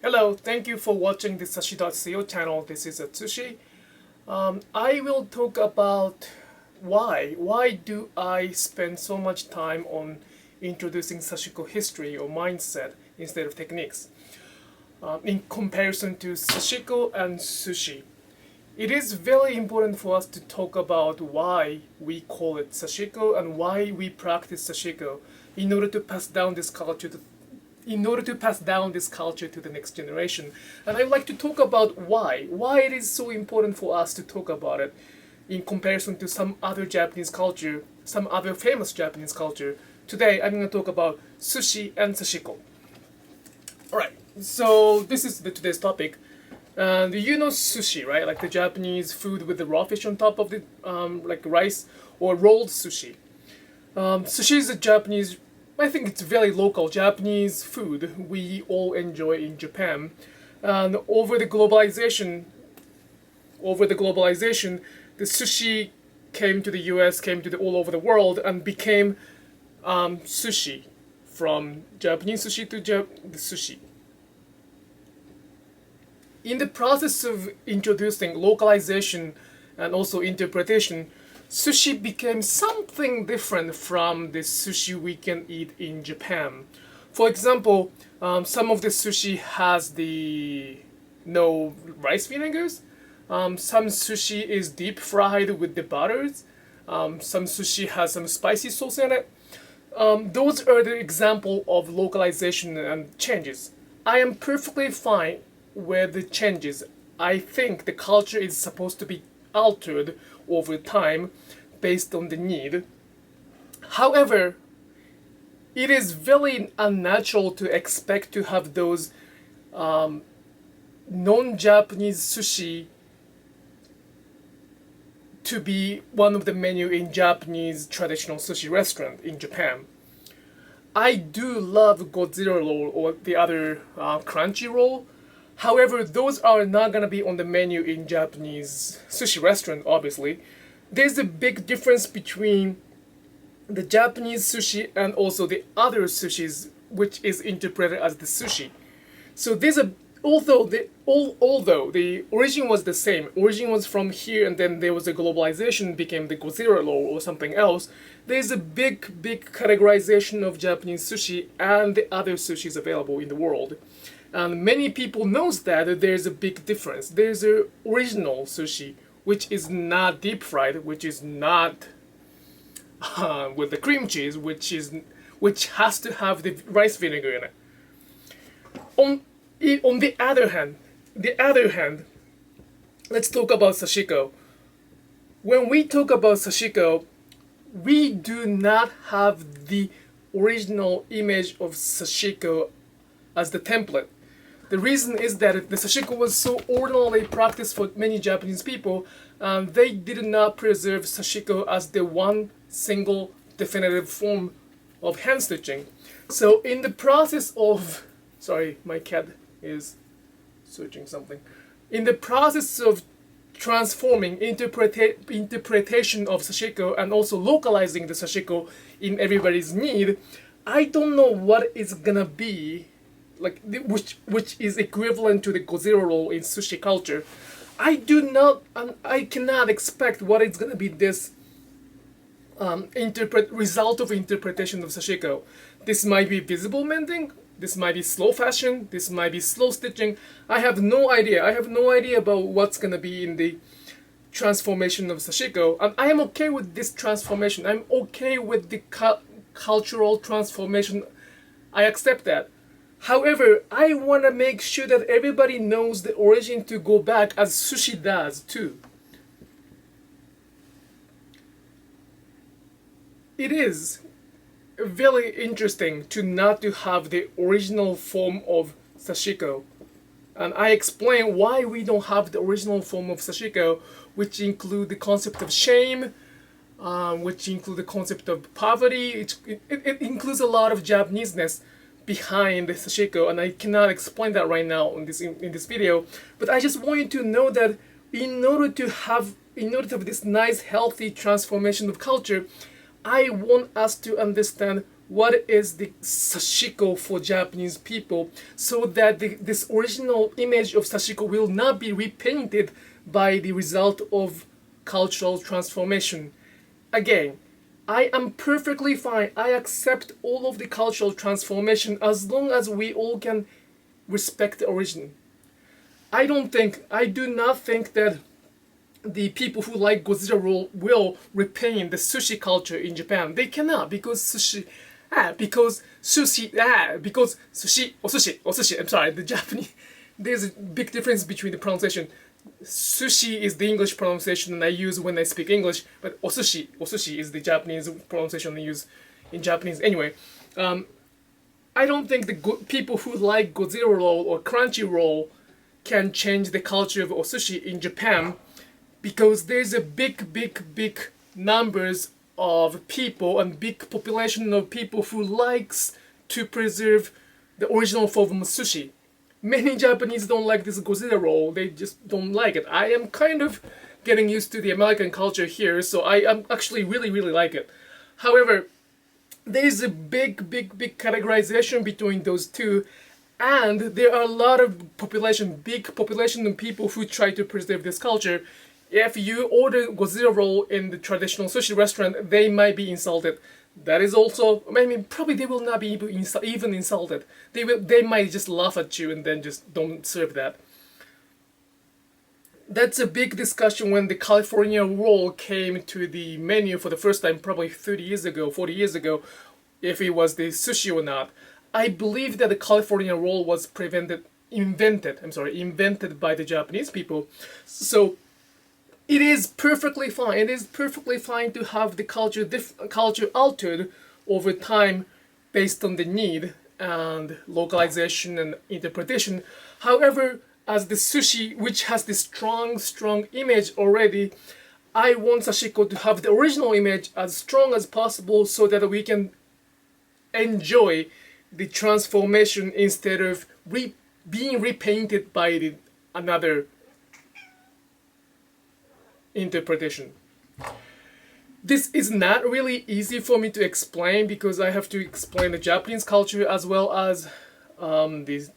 Hello, thank you for watching the Sushi.co channel. This is Sushi. I will talk about why. Why do I spend so much time on introducing Sashiko history or mindset instead of techniques in comparison to Sashiko and Sushi. It is very important for us to talk about why we call it Sashiko and why we practice Sashiko in order to pass down this culture to the next generation. And I would like to talk about why it is so important for us to talk about it in comparison to some other Japanese culture, some other famous Japanese culture. Today I'm going to talk about sushi and sashiko. Alright, so this is today's topic. And you know sushi, right? Like the Japanese food with the raw fish on top of the like rice, or rolled sushi. Sushi is a Japanese, I think it's very local Japanese food we all enjoy in Japan. And the sushi came to the US, came to all over the world, and became sushi, from Japanese sushi to the sushi. In the process of introducing localization and also interpretation, sushi became something different from the sushi we can eat in Japan. For example, some of the sushi has no rice vinegars. Some sushi is deep fried with the butters. Some sushi has some spicy sauce in it. Those are the example of localization and changes. I am perfectly fine with the changes. I think the culture is supposed to be altered over time based on the need. However, it is very unnatural to expect to have those non-Japanese sushi to be one of the menu in Japanese traditional sushi restaurant in Japan. I do love Godzilla roll or the other crunchy roll. However, those are not gonna be on the menu in Japanese sushi restaurant, obviously. There's a big difference between the Japanese sushi and also the other sushis, which is interpreted as the sushi. So there's a although the origin was the same, origin was from here, and then there was a globalization, became the Godzilla roll or something else. There's a big categorization of Japanese sushi and the other sushis available in the world. And many people knows that there's a big difference. There's a original sushi, which is not deep fried, which is not with the cream cheese, which has to have the rice vinegar in it. On the other hand, let's talk about sashiko. When we talk about sashiko, we do not have the original image of sashiko as the template. The reason is that the sashiko was so ordinarily practiced for many Japanese people, they did not preserve sashiko as the one single definitive form of hand stitching. So in the process of, sorry, my cat is searching something. In the process of transforming interpretation of sashiko and also localizing the sashiko in everybody's need, I don't know what it's gonna be like, which is equivalent to the Godzilla roll in sushi culture. I cannot expect what is gonna be this result of interpretation of sashiko. This might be visible mending. This might be slow fashion. This might be slow stitching. I have no idea. I have no idea about what's gonna be in the transformation of sashiko, and I am okay with this transformation. I'm okay with the cultural transformation. I accept that. However, I want to make sure that everybody knows the origin to go back, as sushi does too. It is very interesting to not to have the original form of sashiko. And I explain why we don't have the original form of sashiko, which include the concept of shame, which include the concept of poverty. It includes a lot of Japaneseness behind the sashiko, and I cannot explain that right now in this video. But I just want you to know that in order to have this nice, healthy transformation of culture, I want us to understand what is the sashiko for Japanese people, so that this original image of sashiko will not be repainted by the result of cultural transformation. Again, I am perfectly fine. I accept all of the cultural transformation as long as we all can respect the origin. I do not think that the people who like Godzilla roll will repaint the sushi culture in Japan. They cannot, because sushi, because sushi, because sushi, osushi. I'm sorry, the Japanese. There's a big difference between the pronunciation. Sushi is the English pronunciation I use when I speak English, but osushi is the Japanese pronunciation I use in Japanese. Anyway, I don't think the people who like Godzilla roll or crunchy roll can change the culture of osushi in Japan, because there's a big numbers of people and big population of people who likes to preserve the original form of sushi. Many Japanese don't like this Godzilla roll, they just don't like it. I am kind of getting used to the American culture here, so I am actually really like it. However, there is a big categorization between those two, and there are a lot of big population of people who try to preserve this culture. If you order Godzilla roll in the traditional sushi restaurant, they might be insulted. That is also, I mean, probably they will not be even insulted. They might just laugh at you and then just don't serve that. That's a big discussion when the California roll came to the menu for the first time, probably 30 years ago, 40 years ago, if it was the sushi or not. I believe that the California roll was invented by the Japanese people. So it is perfectly fine. It is perfectly fine to have the culture altered over time based on the need and localization and interpretation. However, as the sushi, which has this strong image already, I want Sashiko to have the original image as strong as possible so that we can enjoy the transformation instead of being repainted by another interpretation. This is not really easy for me to explain because I have to explain the Japanese culture as well as the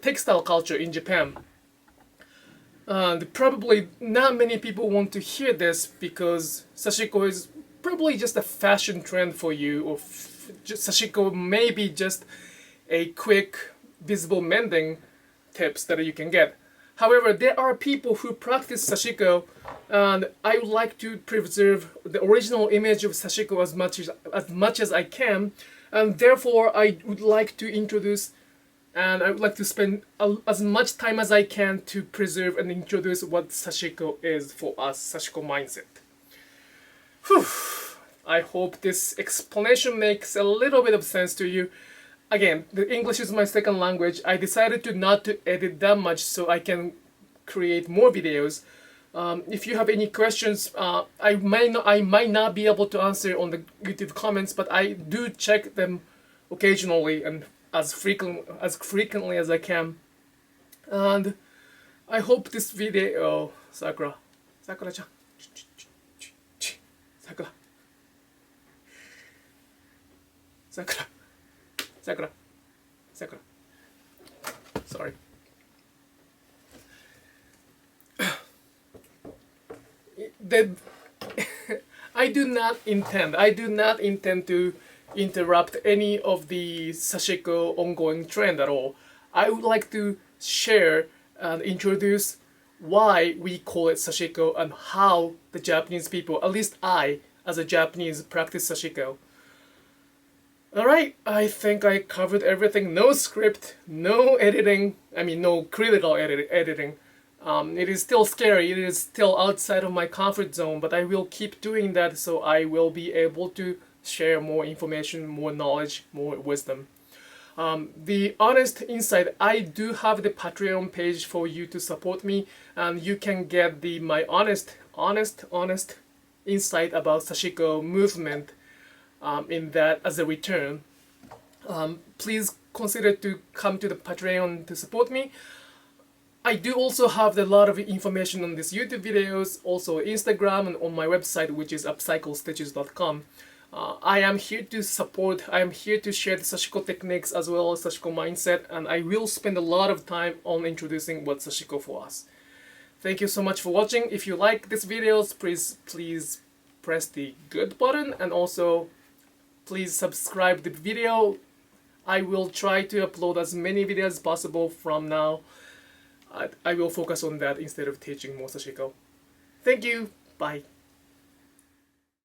textile culture in Japan. And probably not many people want to hear this because sashiko is probably just a fashion trend for you, or sashiko may be just a quick visible mending tips that you can get. However, there are people who practice sashiko, and I would like to preserve the original image of sashiko as much as I can, and therefore I would like to introduce, and I would like to spend as much time as I can to preserve and introduce what sashiko is for us, sashiko mindset. Whew. I hope this explanation makes a little bit of sense to you. Again, the English is my second language. I decided not to edit that much so I can create more videos. If you have any questions, I might not be able to answer on the YouTube comments, but I do check them occasionally and as frequently as I can. And I hope this video, Sakura-chan, Sakura. Sorry. I do not intend to interrupt any of the sashiko ongoing trend at all. I would like to share and introduce why we call it sashiko and how the Japanese people, at least I, as a Japanese, practice sashiko. Alright, I think I covered everything. No script, no editing, no critical editing. It is still scary, it is still outside of my comfort zone, but I will keep doing that so I will be able to share more information, more knowledge, more wisdom. The honest insight, I do have the Patreon page for you to support me, and you can get my honest insight about sashiko movement in that as a return. Please consider to come to the Patreon to support me. I do also have a lot of information on these YouTube videos, also Instagram and on my website, which is upcyclestitches.com. I am here to support, I am here to share the Sashiko techniques as well as Sashiko mindset, and I will spend a lot of time on introducing what Sashiko for us. Thank you so much for watching. If you like these videos, please press the good button, and also please subscribe the video. I will try to upload as many videos as possible from now. I will focus on that instead of teaching more Sashiko. Thank you. Bye.